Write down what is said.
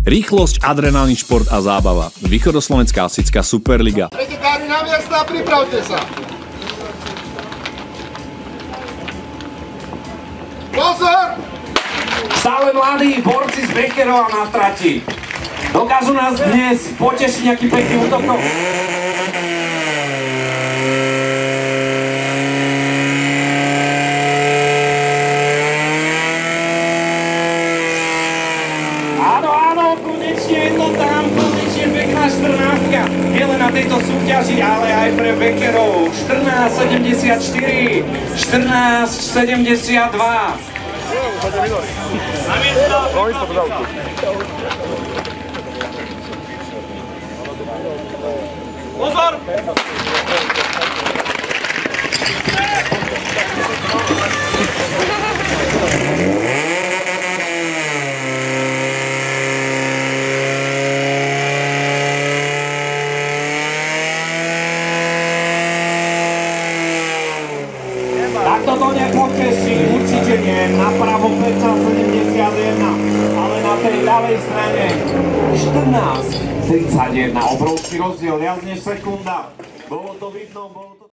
Rýchlosť, adrenálny šport a zábava. Východoslovenská asická Superliga. Pretekári na miesta, pripravte sa. Pozor! Stále mladí borci z Becherova na trati. Dokážu nás dnes potešiť nejaký pekný útokom. Áno, konečne je to tam, konečne pekná 14-ka. Nielen na tejto súťaži, ale aj pre Becherov. 14,74, 14,72. Na miesto! Pozor! Takto to nepoteší, určite nie. Napravo 15,71, ale na tej ľavej strane 14,31. Obrovský rozdiel, viac než sekunda. Bolo to vidno, bolo to...